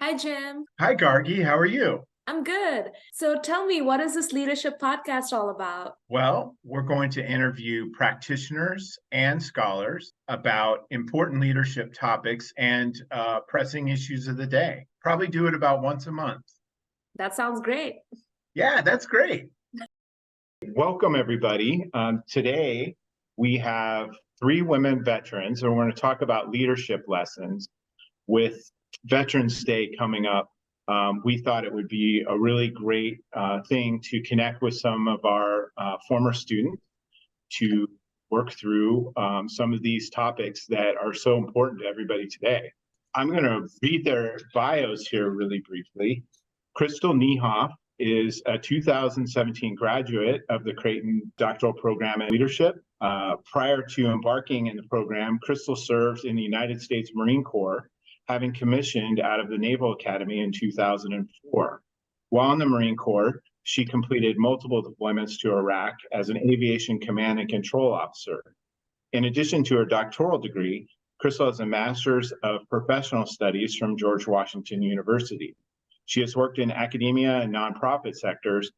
Hi, Jim. Hi, Gargi. How are you? I'm good. So tell me, what is this leadership podcast all about? Well, we're going to interview practitioners and scholars about important leadership topics and pressing issues of the day. Probably do it about once a month. That sounds great. Yeah, that's great. Welcome, everybody. Today, we have three women veterans, and we're going to talk about leadership lessons with Veterans Day coming up. We thought it would be a really great thing to connect with some of our former students to work through some of these topics that are so important to everybody today. I'm going to read their bios here really briefly. Crystal Neihoff is a 2017 graduate of the Creighton Doctoral Program in Leadership. Prior to embarking in the program, Crystal served in the United States Marine Corps, having commissioned out of the Naval Academy in 2004. While in the Marine Corps, she completed multiple deployments to Iraq as an aviation command and control officer. In addition to her doctoral degree, Crystal has a master's of professional studies from George Washington University. She has worked in academia and nonprofit sectors,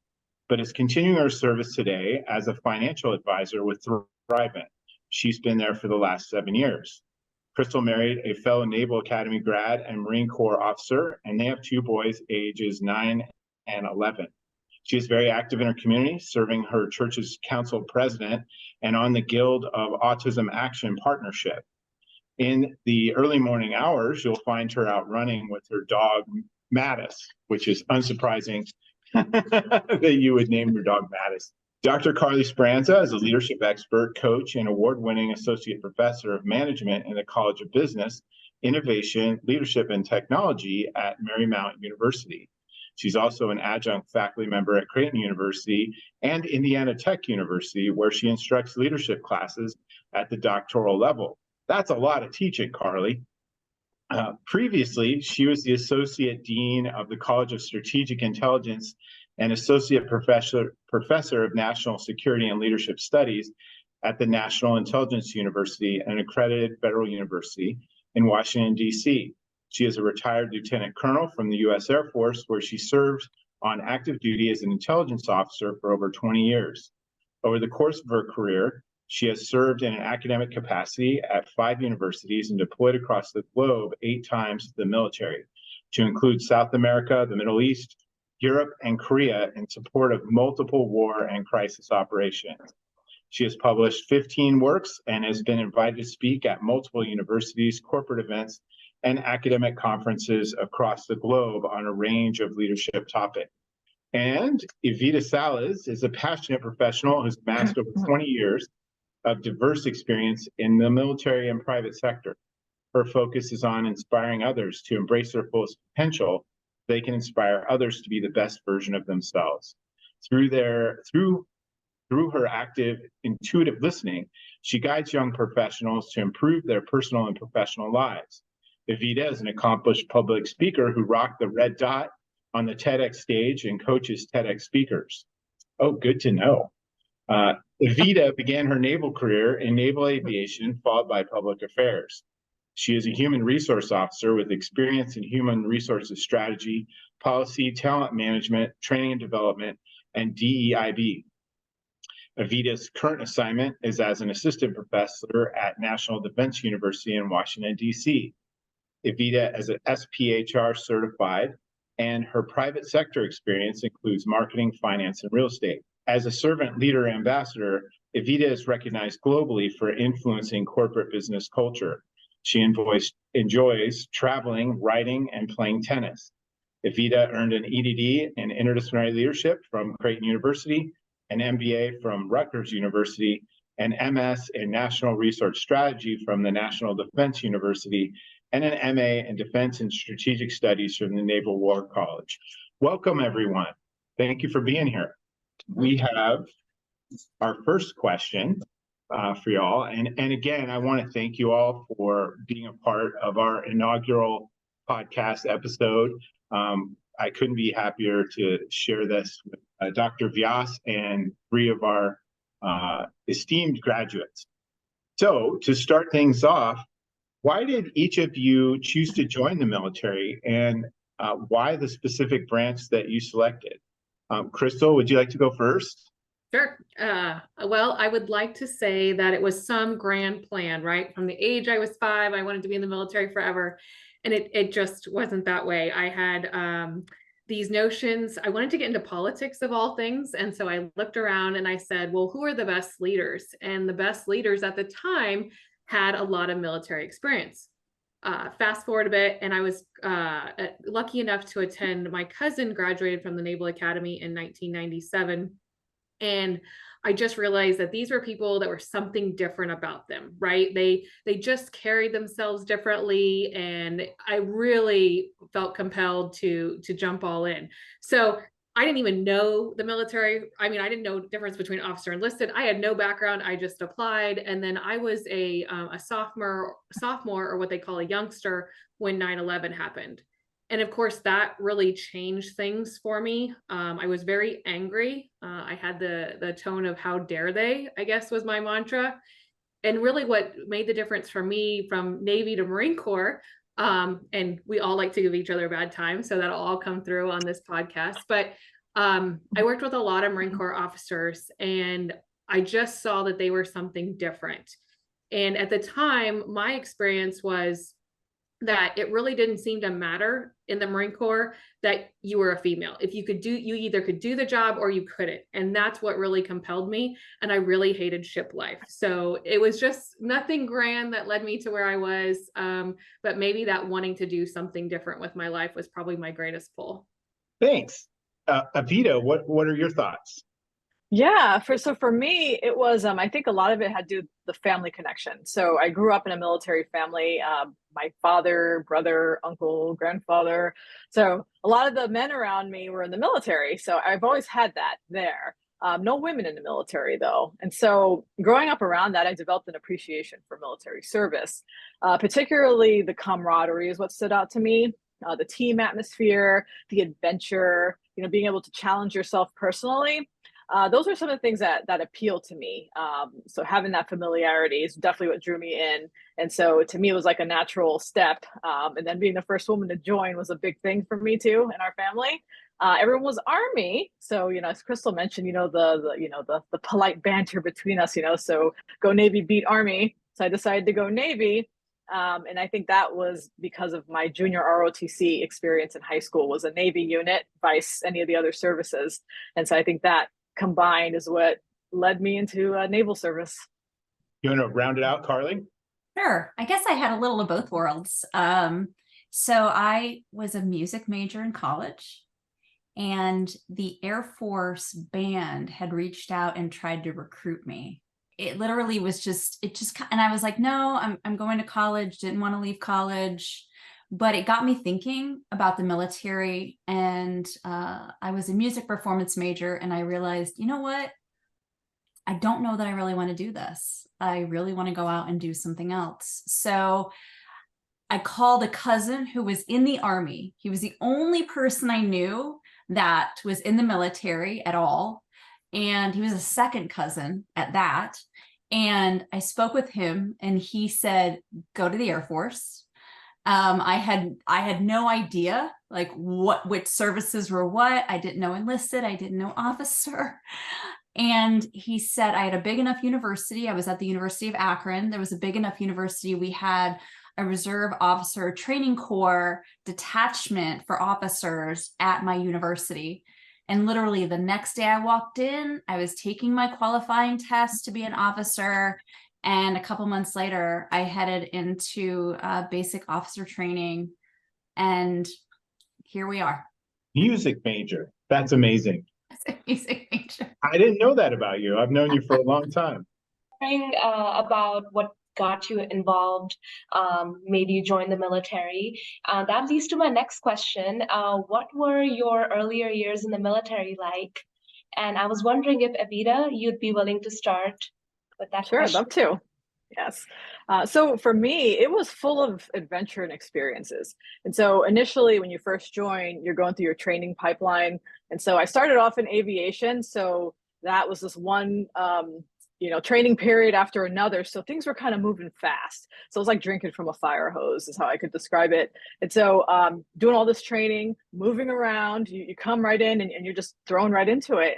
but is continuing her service today as a financial advisor with Thrivent. She's been there for the last 7 years. Crystal married a fellow Naval Academy grad and Marine Corps officer, and they have two boys ages 9 and 11. She is very active in her community, serving her church's council president and on the Guild of Autism Action Partnership. In the early morning hours, you'll find her out running with her dog, Mattis, which is unsurprising that you would name your dog Mattis. Dr. Carly Speranza is a leadership expert, coach, and award-winning associate professor of management in the College of Business, Innovation, Leadership, and Technology at Marymount University. She's also an adjunct faculty member at Creighton University and Indiana Tech University, where she instructs leadership classes at the doctoral level. That's a lot of teaching, Carly. Previously, she was the Associate Dean of the College of Strategic Intelligence and Associate Professor of National Security and Leadership Studies at the National Intelligence University, an accredited federal university in Washington, D.C. She is a retired lieutenant colonel from the U.S. Air Force, where she served on active duty as an intelligence officer for over 20 years. Over the course of her career, she has served in an academic capacity at 5 universities and deployed across the globe 8 times to the military, to include South America, the Middle East, Europe, and Korea in support of multiple war and crisis operations. She has published 15 works and has been invited to speak at multiple universities, corporate events, and academic conferences across the globe on a range of leadership topics. And Evita Salles is a passionate professional who's amassed over 20 years of diverse experience in the military and private sector. Her focus is on inspiring others to embrace their fullest potential. They can inspire others to be the best version of themselves. Through her active, intuitive listening, she guides young professionals to improve their personal and professional lives. Evita is an accomplished public speaker who rocked the red dot on the TEDx stage and coaches TEDx speakers. Oh, good to know. Evita began her naval career in naval aviation, followed by public affairs. She is a human resource officer with experience in human resources strategy, policy, talent management, training and development, and DEIB. Evita's current assignment is as an assistant professor at National Defense University in Washington, D.C. Evita is an SPHR certified, and her private sector experience includes marketing, finance, and real estate. As a servant leader ambassador, Evita is recognized globally for influencing corporate business culture. She enjoys traveling, writing, and playing tennis. Evita earned an EDD in interdisciplinary leadership from Creighton University, an MBA from Rutgers University, an MS in national research strategy from the National Defense University, and an MA in Defense and Strategic Studies from the Naval War College. Welcome, everyone. Thank you for being here. We have our first question for y'all. And again, I want to thank you all for being a part of our inaugural podcast episode. I couldn't be happier to share this with Dr. Vyas and 3 of our esteemed graduates. So to start things off, why did each of you choose to join the military? And why the specific branch that you selected. Crystal, would you like to go first? Sure. Well, I would like to say that it was some grand plan, right? From the age I was 5, I wanted to be in the military forever. And it just wasn't that way. I had these notions. I wanted to get into politics of all things. And so I looked around and I said, well, who are the best leaders? And the best leaders at the time had a lot of military experience. Fast forward a bit, and I was lucky enough to attend. My cousin graduated from the Naval Academy in 1997. And I just realized that these were people that were something different about them, right? They just carried themselves differently, and I really felt compelled to jump all in. So I didn't even know the military. I mean, I didn't know the difference between officer and enlisted. I had no background. I just applied, and then I was a sophomore, or what they call a youngster, when 9/11 happened. And of course, that really changed things for me. I was very angry. I had the tone of "how dare they," I guess was my mantra. And really what made the difference for me from Navy to Marine Corps, and we all like to give each other a bad time, so that'll all come through on this podcast. But I worked with a lot of Marine Corps officers, and I just saw that they were something different. And at the time, my experience was that it really didn't seem to matter in the Marine Corps that you were a female. If you could you either could do the job or you couldn't. And that's what really compelled me. And I really hated ship life. So it was just nothing grand that led me to where I was. But maybe that wanting to do something different with my life was probably my greatest pull. Thanks. Evita, what are your thoughts? Yeah, for me, it was I think a lot of it had to do with the family connection. So I grew up in a military family. My father, brother, uncle, grandfather. So a lot of the men around me were in the military. So I've always had that there. No women in the military though. And so growing up around that, I developed an appreciation for military service. Particularly the camaraderie is what stood out to me. The team atmosphere, the adventure, being able to challenge yourself personally. Those are some of the things that appeal to me. So having that familiarity is definitely what drew me in. And so to me, it was like a natural step. And then being the first woman to join was a big thing for me too, in our family. Everyone was Army. So, as Crystal mentioned, the polite banter between us, so go Navy, beat Army. So I decided to go Navy. And I think that was because of my junior ROTC experience in high school was a Navy unit, vice any of the other services. And so I think that combined is what led me into naval service. You want to round it out, Carly? Sure. I guess I had a little of both worlds. So I was a music major in college, and the Air Force band had reached out and tried to recruit me. It literally was and I was like, no, I'm going to college, didn't want to leave college. But it got me thinking about the military, and I was a music performance major, and I realized, you know what? I don't know that I really want to do this. I really want to go out and do something else. So I called a cousin who was in the Army. He was the only person I knew that was in the military at all. And he was a second cousin at that. And I spoke with him, and he said, go to the Air Force. I had no idea like which services were what. I didn't know enlisted. I didn't know officer. And he said, I had a big enough university. I was at the University of Akron. There was a big enough university. We had a reserve officer training corps detachment for officers at my university. And literally the next day I walked in, I was taking my qualifying test to be an officer. And a couple months later, I headed into basic officer training, and here we are. Music major. That's amazing. That's a music major. I didn't know that about you. I've known you for a long time. About what got you involved, made you join the military. That leads to my next question. What were your earlier years in the military like? And I was wondering if, Evita, you'd be willing to start with that Sure, question. I'd love to. Yes. So for me, it was full of adventure and experiences. And so initially, when you first join, you're going through your training pipeline. And so I started off in aviation. So that was this one, training period after another. So things were kind of moving fast. So it was like drinking from a fire hose is how I could describe it. And so doing all this training, moving around, you come right in and you're just thrown right into it.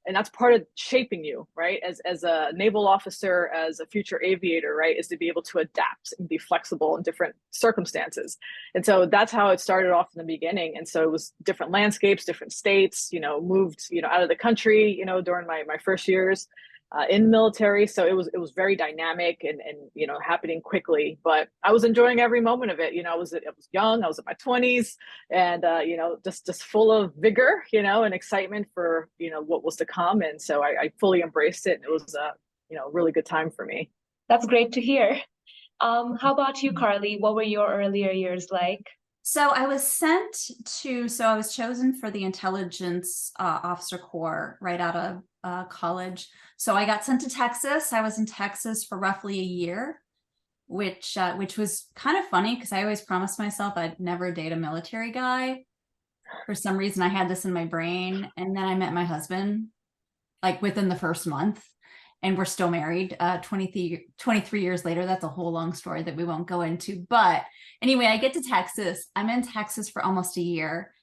And that's part of shaping you, right? As a naval officer, as a future aviator, right? Is to be able to adapt and be flexible in different circumstances. And so that's how it started off in the beginning. And so it was different landscapes, different states, moved, out of the country, during my first years in the military. So it was very dynamic and happening quickly, but I was enjoying every moment of it. I was young, I was in my 20s, and just full of vigor, and excitement for what was to come. And so I fully embraced it. And it was a really good time for me. That's great to hear. How about you, Carly? What were your earlier years like? So I was chosen for the intelligence officer corps right out of college. So I got sent to Texas. I was in Texas for roughly a year, which was kind of funny because I always promised myself I'd never date a military guy. For some reason, I had this in my brain. And then I met my husband like within the first month, and we're still married 23 years later. That's a whole long story that we won't go into. But anyway, I get to Texas. I'm in Texas for almost a year.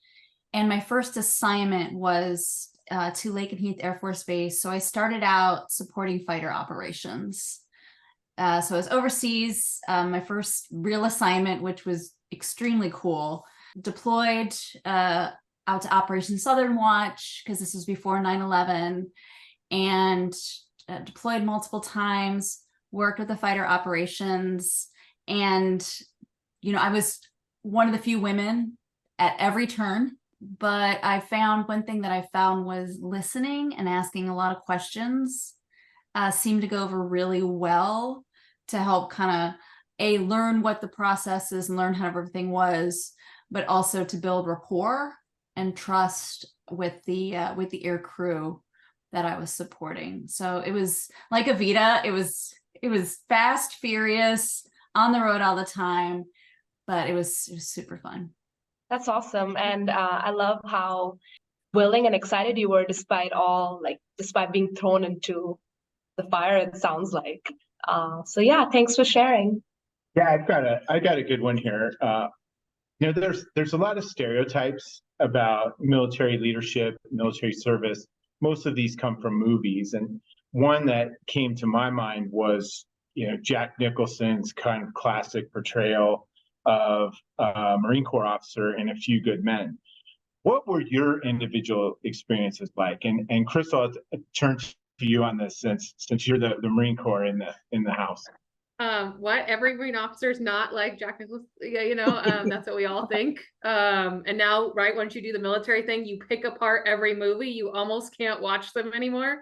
And my first assignment was to Lake and Heath Air Force Base. So I started out supporting fighter operations. So I was overseas, my first real assignment, which was extremely cool. Deployed out to Operation Southern Watch, because this was before 9/11, and deployed multiple times, worked with the fighter operations. And, I was one of the few women at every turn. But I found one thing that I found was listening and asking a lot of questions seemed to go over really well to help kind of learn what the process is and learn how everything was, but also to build rapport and trust with the air crew that I was supporting. So it was like Evita. It was fast, furious, on the road all the time, but it was super fun. That's awesome. And I love how willing and excited you were despite being thrown into the fire, it sounds like. So yeah, thanks for sharing. Yeah, I got a good one here. There's a lot of stereotypes about military leadership, military service. Most of these come from movies. And one that came to my mind was, Jack Nicholson's kind of classic portrayal of a Marine Corps officer in A Few Good Men. What were your individual experiences like? And Crystal, I'll turn to you on this since you're the Marine Corps in the house. What every Marine officer is not like Jack Nicholson, that's what we all think. And now, right, once you do the military thing, you pick apart every movie, you almost can't watch them anymore.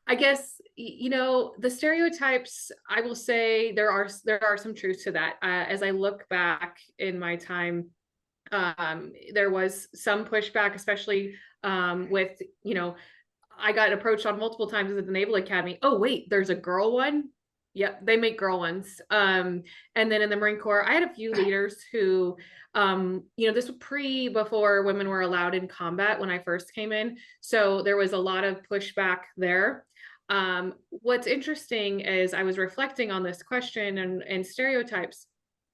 I guess, the stereotypes, I will say there are some truth to that. As I look back in my time, there was some pushback, especially with, I got approached on multiple times at the Naval Academy. Oh, wait, there's a girl one. Yep, they make girl ones. And then in the Marine Corps, I had a few leaders who, this was before women were allowed in combat when I first came in. So there was a lot of pushback there. What's interesting is I was reflecting on this question and stereotypes.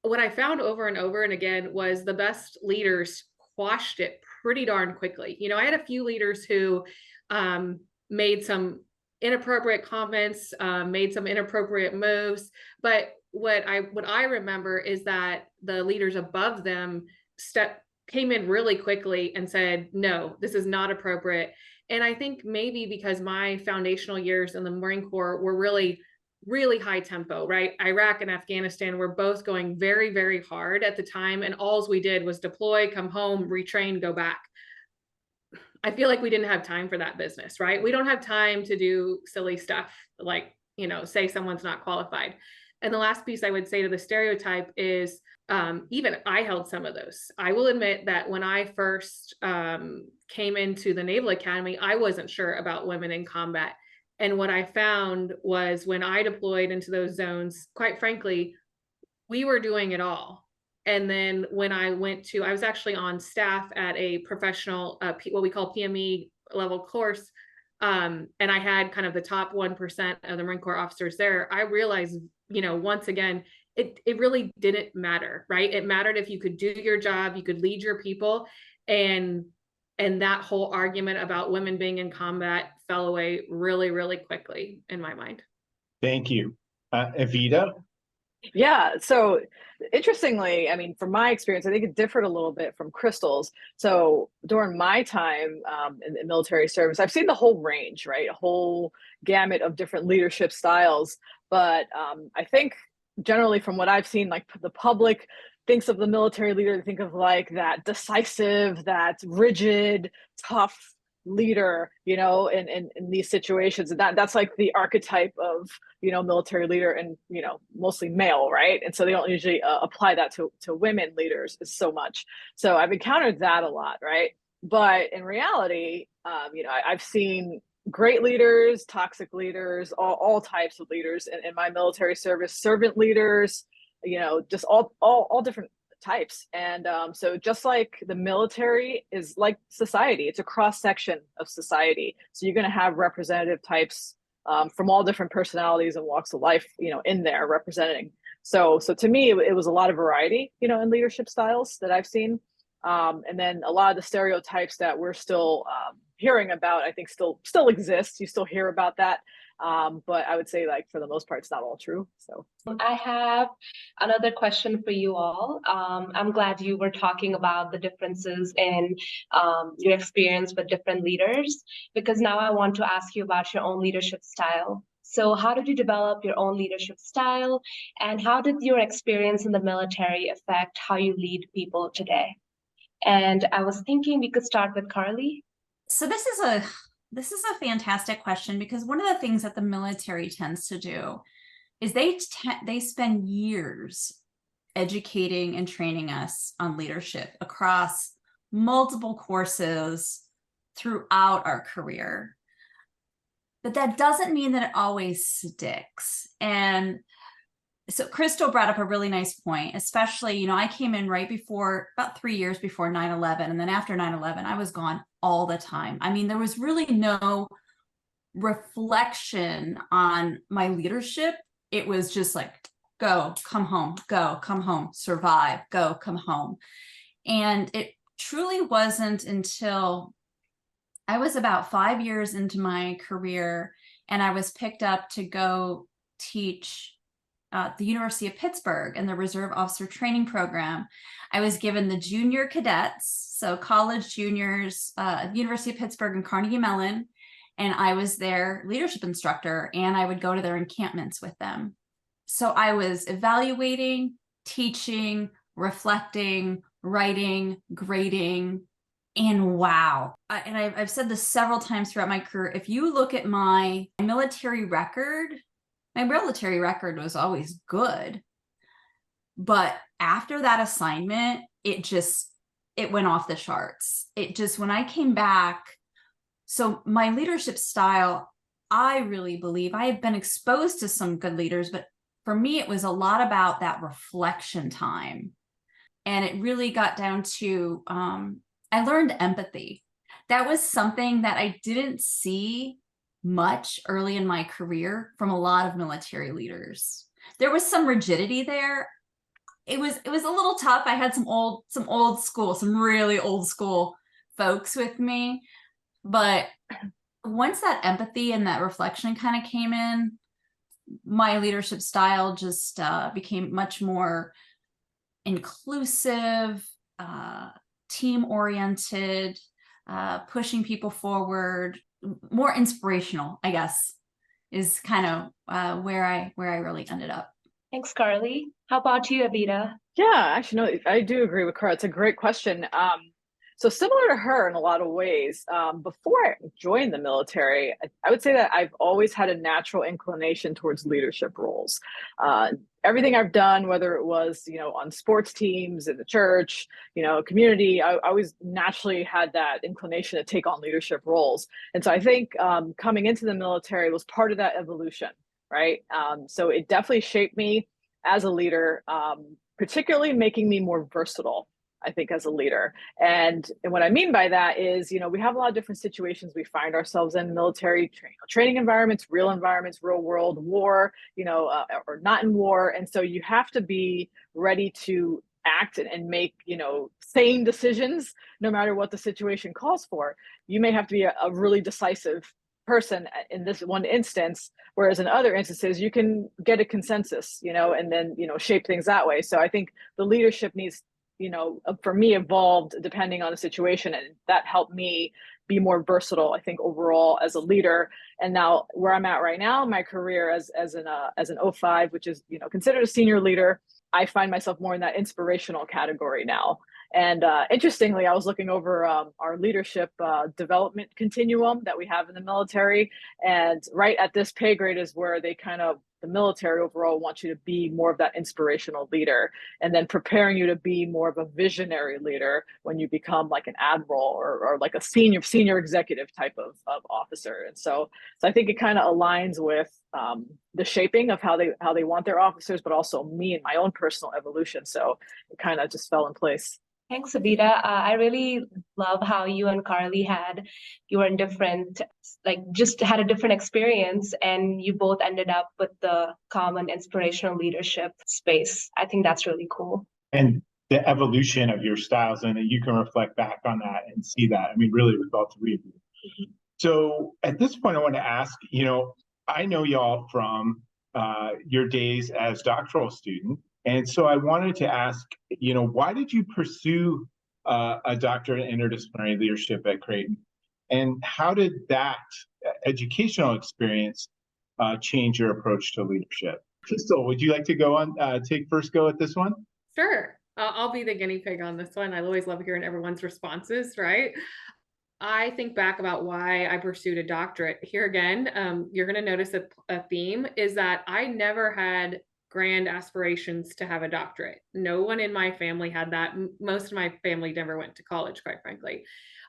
What I found over and over and again was the best leaders quashed it pretty darn quickly. I had a few leaders who made some inappropriate comments, made some inappropriate moves, but what I remember is that the leaders above them came in really quickly and said, no, this is not appropriate. And I think maybe because my foundational years in the Marine Corps were really, really high tempo, right? Iraq and Afghanistan were both going very, very hard at the time. And all we did was deploy, come home, retrain, go back. I feel like we didn't have time for that business, right? We don't have time to do silly stuff like, say someone's not qualified. And the last piece I would say to the stereotype is, even I held some of those. I will admit that when I first came into the Naval Academy, I wasn't sure about women in combat. And what I found was when I deployed into those zones, quite frankly, we were doing it all. And then when I was actually on staff at a professional, what we call PME level course and I had kind of the top 1% of the Marine Corps officers there, I realized, once again, it really didn't matter, right? It mattered if you could do your job, you could lead your people, and that whole argument about women being in combat fell away really, really quickly in my mind. Thank you. Evita? Yeah, so interestingly, I mean, from my experience, I think it differed a little bit from Crystal's. So during my time in military service, I've seen the whole range, right? A whole gamut of different leadership styles. But I think generally from what I've seen, like the public thinks of the military leader, they think of like that decisive, that rigid, tough leader, in these situations. And that's like the archetype of, military leader, and, mostly male, right? And so they don't usually apply that to women leaders so much. So I've encountered that a lot, right? But in reality, I've seen great leaders, toxic leaders, all types of leaders in my military service, servant leaders, just all different types. And so just like the military is like society, it's a cross section of society. So you're going to have representative types from all different personalities and walks of life, in there representing. So to me, it was a lot of variety, in leadership styles that I've seen. And then a lot of the stereotypes that we're still hearing about, I think still exist. You still hear about that. But I would say, like, for the most part, it's not all true. So I have another question for you all. I'm glad you were talking about the differences in your experience with different leaders, because now I want to ask you about your own leadership style. So how did you develop your own leadership style, and how did your experience in the military affect how you lead people today? And I was thinking we could start with Carly. So this is a fantastic question, because one of the things that the military tends to do is they spend years educating and training us on leadership across multiple courses throughout our career. But that doesn't mean that it always sticks. And so Crystal brought up a really nice point, especially, I came in right before, about 3 years before 9/11. And then after 9/11, I was gone all the time. I mean, there was really no reflection on my leadership. It was just like, go, come home, survive, go, come home. And it truly wasn't until I was about 5 years into my career and I was picked up to go teach the University of Pittsburgh and the Reserve Officer Training Program. I was given the junior cadets, so college juniors, University of Pittsburgh and Carnegie Mellon, and I was their leadership instructor, and I would go to their encampments with them. So I was evaluating, teaching, reflecting, writing, grading, and wow. And I've said this several times throughout my career, if you look at my military record was always good. But after that assignment, it went off the charts. When I came back, so my leadership style, I really believe I have been exposed to some good leaders, but for me, it was a lot about that reflection time. And it really got down to, I learned empathy. That was something that I didn't see much early in my career from a lot of military leaders. There was some rigidity there. It was a little tough. I had some really old school folks with me. But once that empathy and that reflection kind of came in, my leadership style just became much more inclusive, team-oriented, pushing people forward, more inspirational, I guess, is kind of where I really ended up. Thanks, Carly. How about you, Evita? yeah, actually, no, I do agree with Carl. It's a great question. So similar to her in a lot of ways, before I joined the military, I would say that I've always had a natural inclination towards leadership roles. Everything I've done, whether it was, on sports teams, in the church, community, I always naturally had that inclination to take on leadership roles. And so I think coming into the military was part of that evolution, right? So it definitely shaped me as a leader, particularly making me more versatile. I think, as a leader. And what I mean by that is, we have a lot of different situations we find ourselves in: military training environments, real world, war, or not in war. And so you have to be ready to act and make, sane decisions, no matter what the situation calls for. You may have to be a really decisive person in this one instance, whereas in other instances you can get a consensus, and then shape things that way. So I think the leadership needs, for me, evolved depending on the situation, and that helped me be more versatile, I think, overall as a leader. And now where I'm at right now, my career as an O5, which is considered a senior leader, I find myself more in that inspirational category now. And interestingly, I was looking over our leadership development continuum that we have in the military. And right at this pay grade is where the military overall wants you to be more of that inspirational leader, and then preparing you to be more of a visionary leader when you become like an admiral or like a senior executive type of officer. And so I think it kind of aligns with the shaping of how they want their officers, but also me and my own personal evolution. So it kind of just fell in place. Thanks, Evita. I really love how you and Carly you just had a different experience, and you both ended up with the common inspirational leadership space. I think that's really cool. And the evolution of your styles, and you can reflect back on that and see that. I mean, really, with all three of you. Mm-hmm. So at this point, I want to ask, I know y'all from your days as doctoral student. And so I wanted to ask, why did you pursue a doctorate in interdisciplinary leadership at Creighton? And how did that educational experience change your approach to leadership? Crystal, would you like to go on, take first go at this one? Sure. I'll be the guinea pig on this one. I always love hearing everyone's responses, right? I think back about why I pursued a doctorate. Here again, you're going to notice a theme is that I never had grand aspirations to have a doctorate. No one in my family had that. Most of my family never went to college, quite frankly.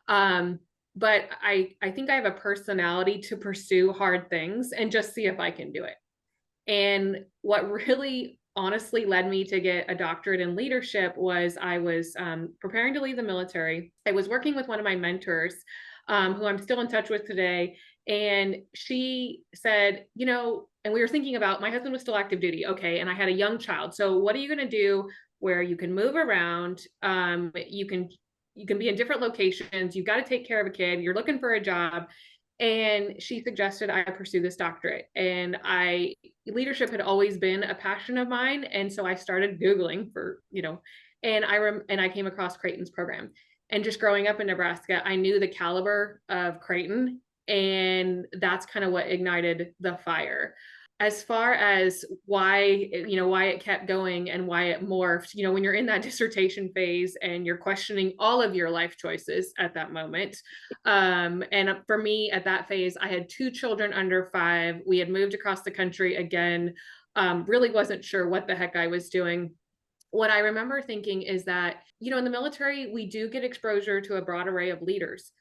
But I think I have a personality to pursue hard things and just see if I can do it. And what really honestly led me to get a doctorate in leadership was I was preparing to leave the military. I was working with one of my mentors, who I'm still in touch with today. And she said, and we were thinking about, my husband was still active duty. Okay. And I had a young child. So what are you going to do where you can move around? You can be in different locations. You've got to take care of a kid. You're looking for a job. And she suggested I pursue this doctorate. And leadership had always been a passion of mine. And so I started Googling and I came across Creighton's program. And just growing up in Nebraska, I knew the caliber of Creighton, and that's kind of what ignited the fire. As far as why it kept going and why it morphed, when you're in that dissertation phase and you're questioning all of your life choices at that moment. And for me at that phase, I had 2 children under 5. We had moved across the country again, really wasn't sure what the heck I was doing. What I remember thinking is that, in the military, we do get exposure to a broad array of leaders,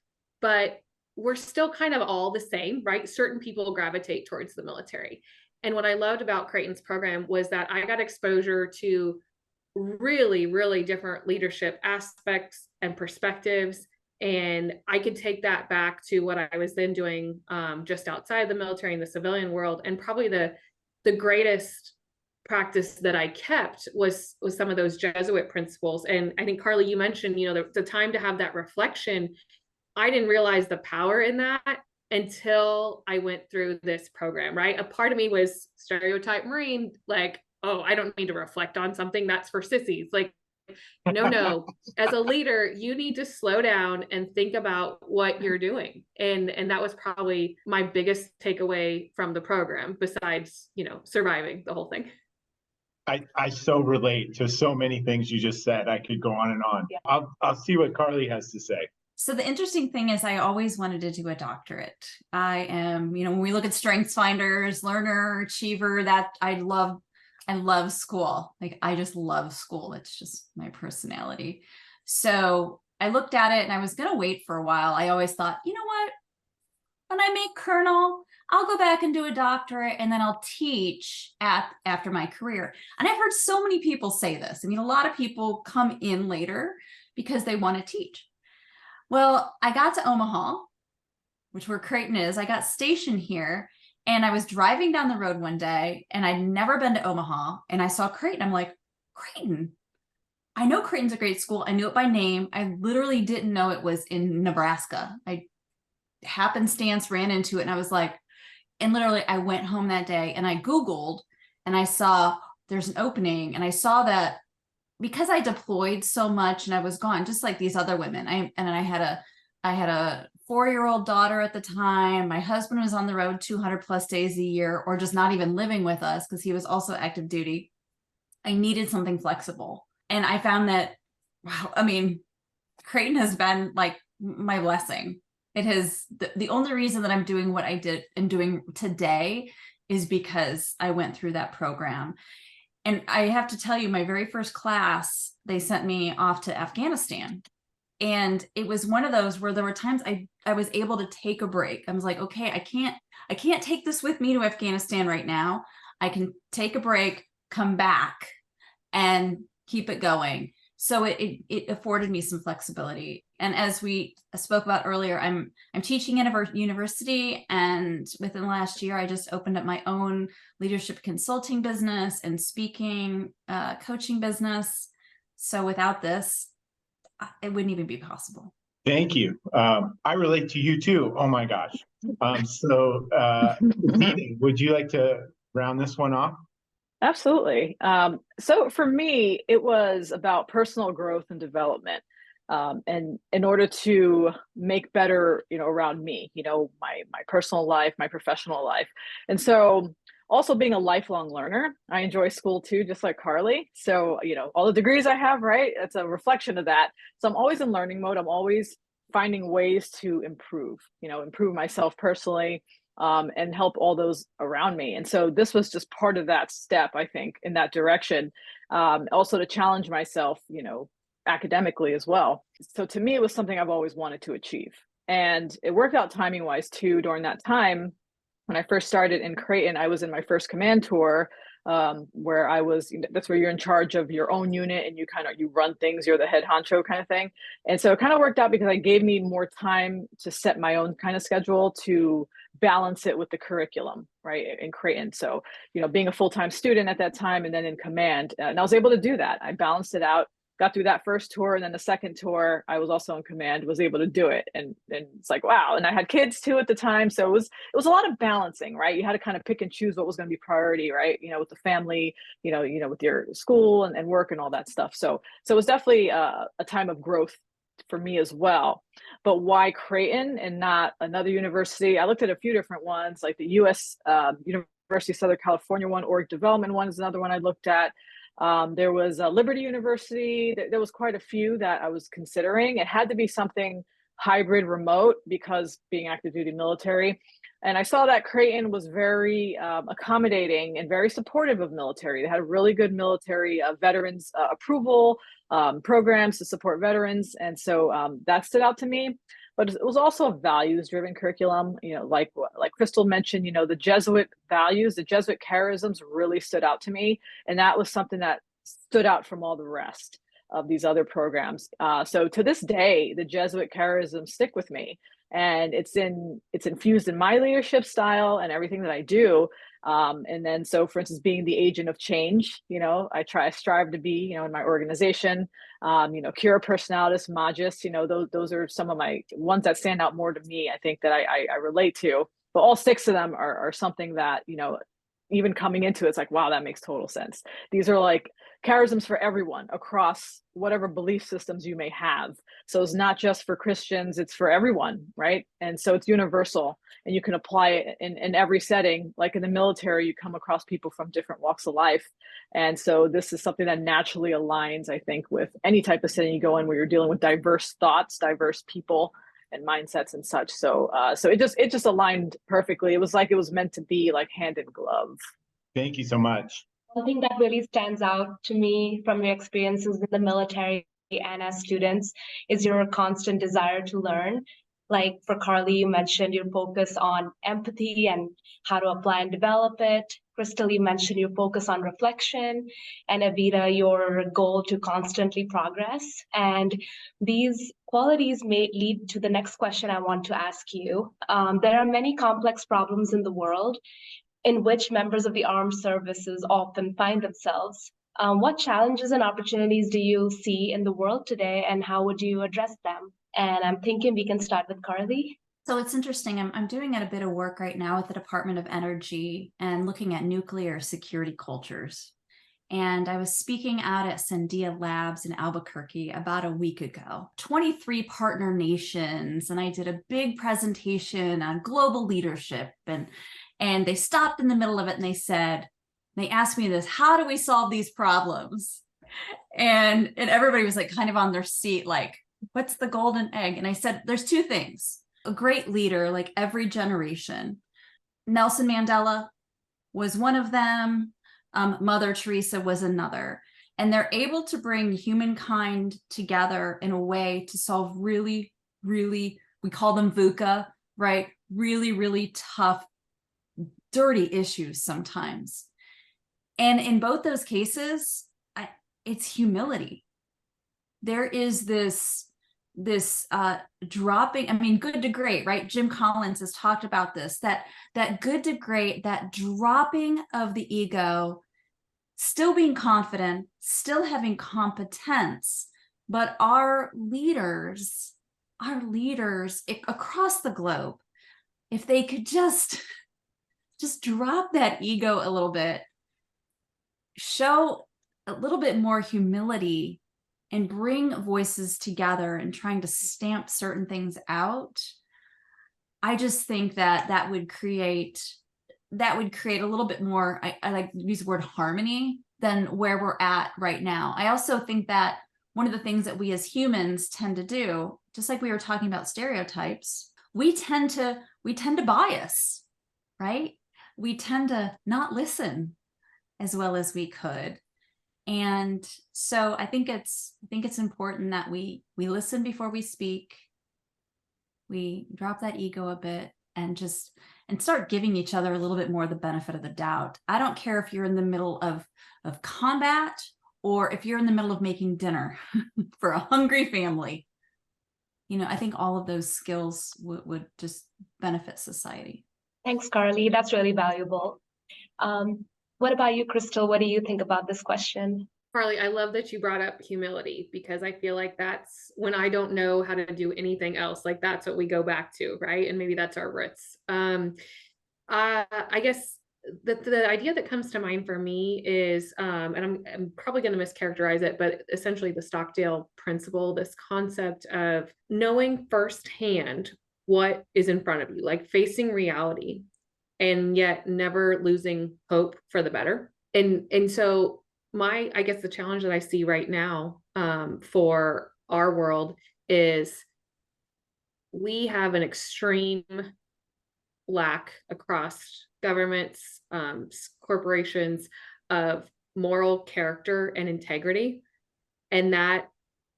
but we're still kind of all the same, right? Certain people gravitate towards the military. And what I loved about Creighton's program was that I got exposure to really, really different leadership aspects and perspectives. And I could take that back to what I was then doing just outside the military in the civilian world. And probably the greatest practice that I kept was some of those Jesuit principles. And I think, Carly, you mentioned, the time to have that reflection. I didn't realize the power in that until I went through this program, right? A part of me was stereotype Marine, like, oh, I don't need to reflect on something that's for sissies. Like, no, as a leader, you need to slow down and think about what you're doing. And that was probably my biggest takeaway from the program, besides, surviving the whole thing. I so relate to so many things you just said. I could go on and on. Yeah. I'll see what Carly has to say. So the interesting thing is I always wanted to do a doctorate. I am, when we look at strengths finders, learner, achiever, that I love school. Like, I just love school. It's just my personality. So I looked at it and I was going to wait for a while. I always thought, you know what? when I make colonel, I'll go back and do a doctorate and then I'll teach after my career. And I've heard so many people say this. I mean, a lot of people come in later because they want to teach. Well, I got to Omaha, which where Creighton is. I got stationed here and I was driving down the road one day and I'd never been to Omaha and I saw Creighton. I'm like, Creighton. I know Creighton's a great school. I knew it by name. I literally didn't know it was in Nebraska. I happenstance ran into it and I was like, and literally I went home that day and I Googled and I saw there's an opening and I saw that because I deployed so much and I was gone, just like these other women. I had a 4-year-old daughter at the time. My husband was on the road 200 plus days a year, or just not even living with us because he was also active duty. I needed something flexible. And I found that, wow, I mean, Creighton has been like my blessing. It has, the only reason that I'm doing what I did and doing today is because I went through that program. And I have to tell you, my very first class, they sent me off to Afghanistan. And it was one of those where there were times I was able to take a break. I was like, okay, I can't take this with me to Afghanistan right now. I can take a break, come back and keep it going. So it afforded me some flexibility. And as we spoke about earlier, I'm teaching at a university, and within the last year, I just opened up my own leadership consulting business and speaking, coaching business. So without this, it wouldn't even be possible. Thank you. I relate to you too. Oh my gosh. Evita, would you like to round this one off? Absolutely. So for me, it was about personal growth and development. And in order to make better, around me, my personal life, my professional life. And so also being a lifelong learner, I enjoy school too, just like Carly. So, all the degrees I have, right? It's a reflection of that. So I'm always in learning mode. I'm always finding ways to improve myself personally, and help all those around me. And so this was just part of that step, I think, in that direction. Also to challenge myself, academically as well. So to me, it was something I've always wanted to achieve. And it worked out timing wise too. During that time, when I first started in Creighton, I was in my first command tour, where I was, that's where you're in charge of your own unit and you run things, you're the head honcho kind of thing. And so it kind of worked out because it gave me more time to set my own kind of schedule to balance it with the curriculum, right, in Creighton. So, being a full-time student at that time and then in command, and I was able to do that. I balanced it out, got through that first tour, and then the second tour, I was also in command, was able to do it. And it's like, wow. And I had kids too at the time. So it was a lot of balancing, right? You had to kind of pick and choose what was going to be priority, right? With the family, with your school and work and all that stuff. So it was definitely a time of growth for me as well. But why Creighton and not another university? I looked at a few different ones, like the US University of Southern California one, org development one is another one I looked at. There was Liberty University. There was quite a few that I was considering. It had to be something hybrid remote because being active duty military. And I saw that Creighton was very accommodating and very supportive of military. They had a really good military veterans approval programs to support veterans. And so that stood out to me. But it was also a values-driven curriculum, like Crystal mentioned, the Jesuit values, the Jesuit charisms really stood out to me. And that was something that stood out from all the rest of these other programs. So to this day, the Jesuit charisms stick with me. And it's infused in my leadership style and everything that I do. And then, so for instance, being the agent of change, I strive to be, in my organization, Cura Personalis, Magis, those are some of my ones that stand out more to me, I think that I relate to, but all 6 of them are something that, even coming into it, it's like, wow, that makes total sense. These are like charisms for everyone across whatever belief systems you may have. So it's not just for Christians, it's for everyone, right? And so it's universal and you can apply it in every setting. Like in the military, you come across people from different walks of life. And so this is something that naturally aligns, I think, with any type of setting you go in where you're dealing with diverse thoughts, diverse people and mindsets and such. So it just aligned perfectly. It was like it was meant to be, like hand in glove. Thank you so much. One thing that really stands out to me from your experiences in the military and as students is your constant desire to learn. Like for Carly, you mentioned your focus on empathy and how to apply and develop it. Crystal, you mentioned your focus on reflection, and Evita, your goal to constantly progress. And these qualities may lead to the next question I want to ask you. There are many complex problems in the world in which members of the armed services often find themselves. What challenges and opportunities do you see in the world today, and how would you address them? And I'm thinking we can start with Carly. So it's interesting. I'm doing a bit of work right now with the Department of Energy and looking at nuclear security cultures. And I was speaking out at Sandia Labs in Albuquerque about a week ago. 23 partner nations, and I did a big presentation on global leadership. And they stopped in the middle of it and they asked me this: how do we solve these problems? And everybody was like kind of on their seat, like, what's the golden egg? And I said, there's two things. A great leader, like every generation. Nelson Mandela was one of them. Mother Teresa was another. And they're able to bring humankind together in a way to solve really, really, we call them VUCA, right? Really, really tough, dirty issues sometimes. And in both those cases, it's humility. There is this dropping, I mean, good to great, right? Jim Collins has talked about this, that good to great, that dropping of the ego, still being confident, still having competence, but our leaders across the globe, if they could just drop that ego a little bit, show a little bit more humility, and bring voices together and trying to stamp certain things out, I just think that would create a little bit more, I like to use the word harmony, than where we're at right now. I also think that one of the things that we as humans tend to do, just like we were talking about stereotypes, we tend to bias, right? We tend to not listen as well as we could. And so I think it's important that we listen before we speak. We drop that ego a bit and start giving each other a little bit more the benefit of the doubt. I don't care if you're in the middle of combat or if you're in the middle of making dinner for a hungry family. I think all of those skills would just benefit society. Thanks, Carly. That's really valuable. What about you, Crystal? What do you think about this question? Carly, I love that you brought up humility, because I feel like that's when I don't know how to do anything else, like that's what we go back to, right? And maybe that's our roots. I guess the idea that comes to mind for me is, and I'm probably going to mischaracterize it, but essentially the Stockdale principle, this concept of knowing firsthand what is in front of you, like facing reality, and yet never losing hope for the better. And so I guess the challenge that I see right now for our world is we have an extreme lack across governments, corporations, of moral character and integrity. And that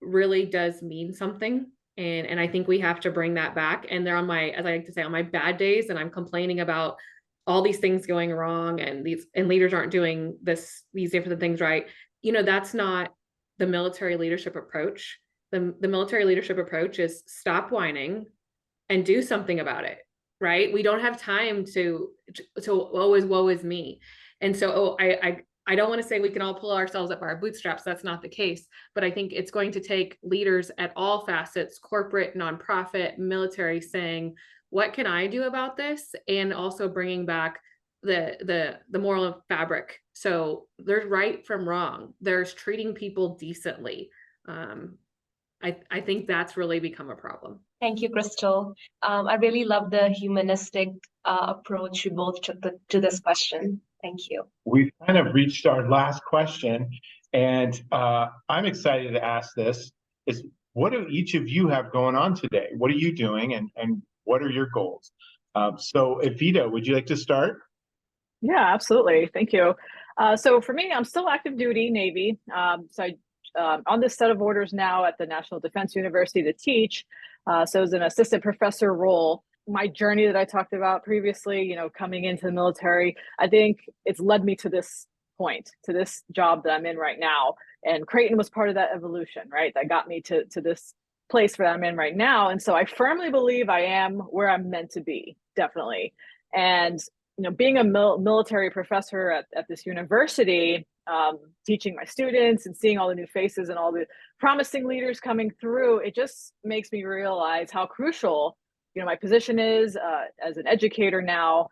really does mean something. And I think we have to bring that back. And they're on my, as I like to say, on my bad days, and I'm complaining about all these things going wrong, and leaders aren't doing these different things right. That's not the military leadership approach. The military leadership approach is stop whining and do something about it, right? We don't have time to woe is me. And so I don't want to say we can all pull ourselves up by our bootstraps. That's not the case. But I think it's going to take leaders at all facets, corporate, nonprofit, military, saying, what can I do about this? And also bringing back the moral fabric. So there's right from wrong. There's treating people decently. I think that's really become a problem. Thank you, Crystal. I really love the humanistic approach you both took to this question. Thank you. We've kind of reached our last question, and I'm excited to ask this, is what do each of you have going on today? What are you doing, and what are your goals? So Evita, would you like to start? Yeah, absolutely. Thank you. So for me, I'm still active duty Navy. So I on this set of orders now at the National Defense University to teach. So as an assistant professor role, my journey that I talked about previously, you know, coming into the military, I think it's led me to this point, to this job that I'm in right now. And Creighton was part of that evolution, right? That got me to this place where I'm in right now. And so I firmly believe I am where I'm meant to be, definitely. And, you know, being a military professor at this university, teaching my students and seeing all the new faces and all the promising leaders coming through, it just makes me realize how crucial, you know, my position is as an educator now,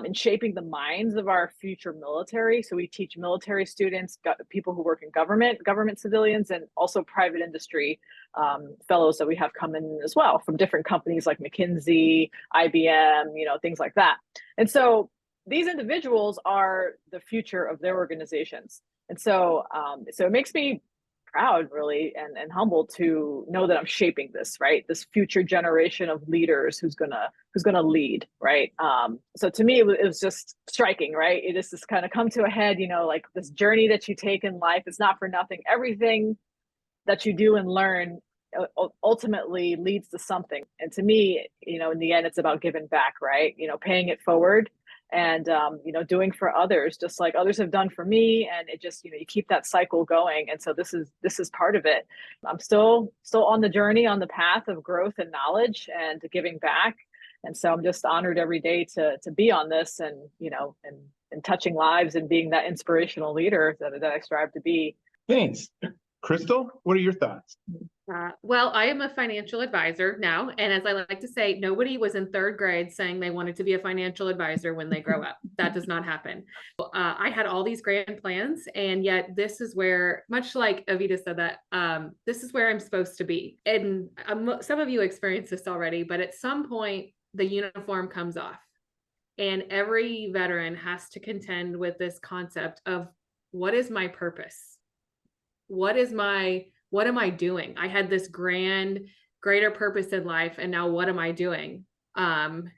in shaping the minds of our future military. So we teach military students, people who work in government civilians, and also private industry fellows that we have come in as well from different companies like McKinsey, IBM, you know, things like that. And so these individuals are the future of their organizations. And so, so it makes me proud, really, and humbled to know that I'm shaping this, right? This future generation of leaders who's gonna lead, right? So to me, it was just striking, right? It just kind of come to a head, you know, like this journey that you take in life is not for nothing. Everything that you do and learn ultimately leads to something. And to me, you know, in the end, it's about giving back, right? You know, paying it forward and, you know, doing for others, just like others have done for me. And it just, you know, you keep that cycle going. And so this is part of it. I'm still on the journey, on the path of growth and knowledge and giving back. And so I'm just honored every day to be on this and, you know, and touching lives and being that inspirational leader that I strive to be. Thanks. Crystal, what are your thoughts? Well, I am a financial advisor now. And as I like to say, nobody was in third grade saying they wanted to be a financial advisor when they grow up. That does not happen. I had all these grand plans, and yet this is where, much like Evita said that, this is where I'm supposed to be. And some of you experienced this already, but at some point, the uniform comes off. And every veteran has to contend with this concept of, what is my purpose? What am I doing? I had this greater purpose in life, and now what am I doing? And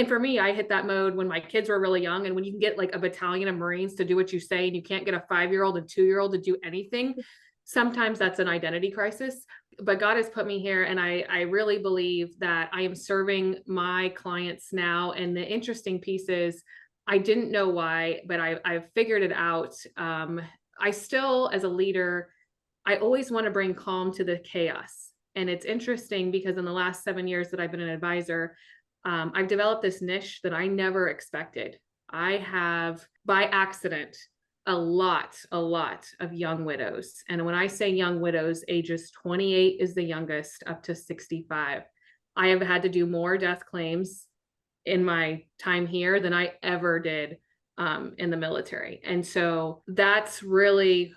for me, I hit that mode when my kids were really young, and when you can get like a battalion of Marines to do what you say, and you can't get a 5-year-old and 2-year-old to do anything, sometimes that's an identity crisis. But God has put me here, and I really believe that I am serving my clients now. And the interesting piece is, I didn't know why, but I've figured it out. I still, as a leader, I always want to bring calm to the chaos. And it's interesting because in the last 7 years that I've been an advisor, I've developed this niche that I never expected. I have, by accident, a lot of young widows. And when I say young widows, ages 28 is the youngest, up to 65. I have had to do more death claims in my time here than I ever did in the military. And so that's really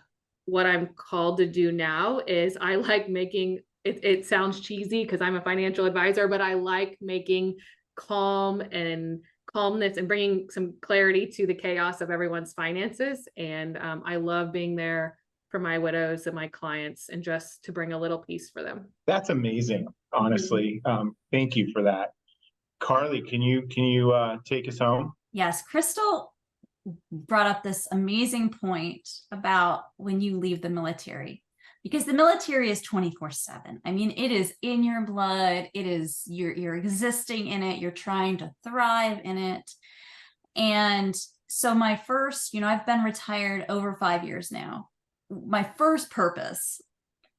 what I'm called to do now. Is I like making it sounds cheesy because I'm a financial advisor, but I like making calmness and bringing some clarity to the chaos of everyone's finances. And I love being there for my widows and my clients, and just to bring a little peace for them. That's amazing, honestly. Thank you for that. Carly, can you take us home? Yes, Crystal brought up this amazing point about when you leave the military, because the military is 24/7. I mean, it is in your blood. It is, you're existing in it. You're trying to thrive in it. And so my first, you know, I've been retired over 5 years now. My first purpose,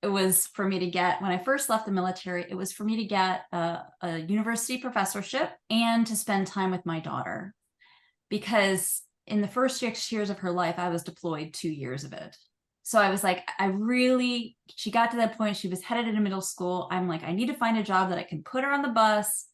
it was for me to get, when I first left the military, it was for me to get a university professorship and to spend time with my daughter, because in the first 6 years of her life, I was deployed 2 years of it. So I was like, she got to that point, she was headed into middle school. I'm like, I need to find a job that I can put her on the bus,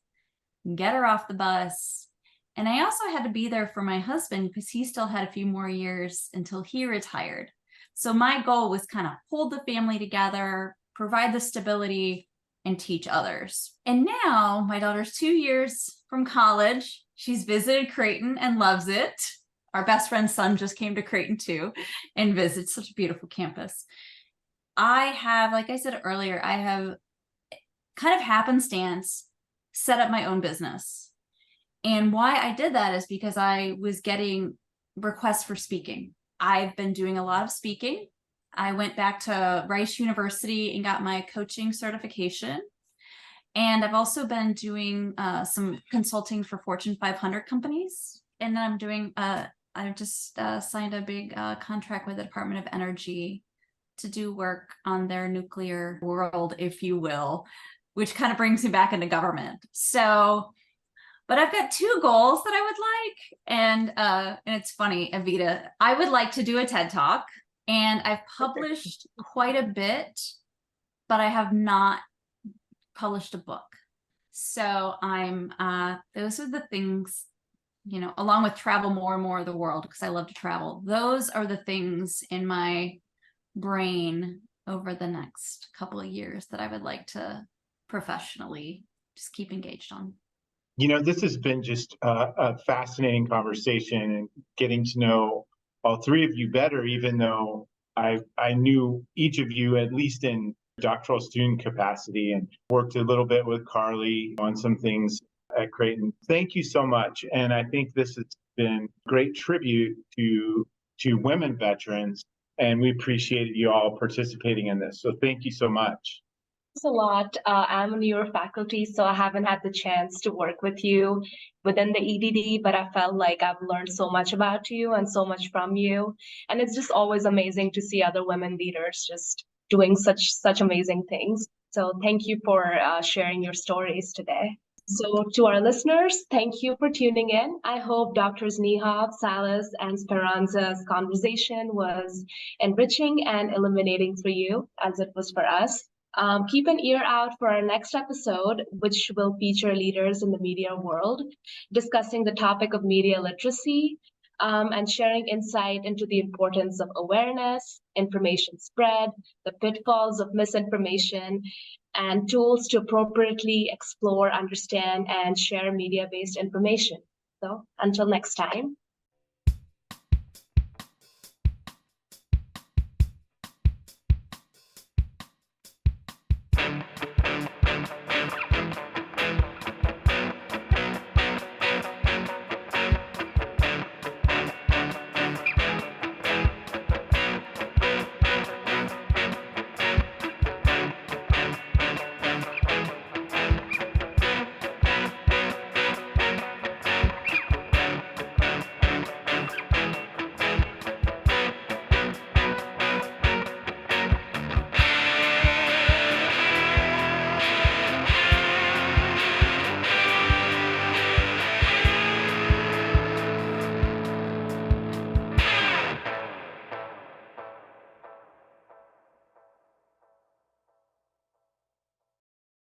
get her off the bus. And I also had to be there for my husband because he still had a few more years until he retired. So my goal was kind of hold the family together, provide the stability, and teach others. And now my daughter's 2 years from college. She's visited Creighton and loves it. Our best friend's son just came to Creighton too and visited. Such a beautiful campus. I have, like I said earlier, I have kind of happenstance set up my own business. And why I did that is because I was getting requests for speaking. I've been doing a lot of speaking. I went back to Rice University and got my coaching certification. And I've also been doing some consulting for Fortune 500 companies. And then I'm doing, I just signed a big contract with the Department of Energy to do work on their nuclear world, if you will, which kind of brings me back into government. So, but I've got 2 goals that I would like. And it's funny, Evita, I would like to do a TED Talk, and I've published quite a bit, but I have not published a book. So I'm those are the things, you know, along with travel more and more of the world, because I love to travel. Those are the things in my brain over the next couple of years that I would like to professionally just keep engaged on. You know, this has been just a fascinating conversation, and getting to know all 3 of you better, even though I knew each of you at least in doctoral student capacity, and worked a little bit with Carly on some things at Creighton. Thank you so much. And I think this has been great tribute to women veterans, and we appreciate you all participating in this. So thank you so much. Thanks a lot. I'm in your faculty, so I haven't had the chance to work with you within the EDD, but I felt like I've learned so much about you and so much from you. And it's just always amazing to see other women leaders just doing such amazing things. So thank you for sharing your stories today. So to our listeners, thank you for tuning in. I hope Drs. Neihoff, Salles, and Speranza's conversation was enriching and illuminating for you, as it was for us. Keep an ear out for our next episode, which will feature leaders in the media world, discussing the topic of media literacy, and sharing insight into the importance of awareness, information spread, the pitfalls of misinformation, and tools to appropriately explore, understand, and share media-based information. So until next time.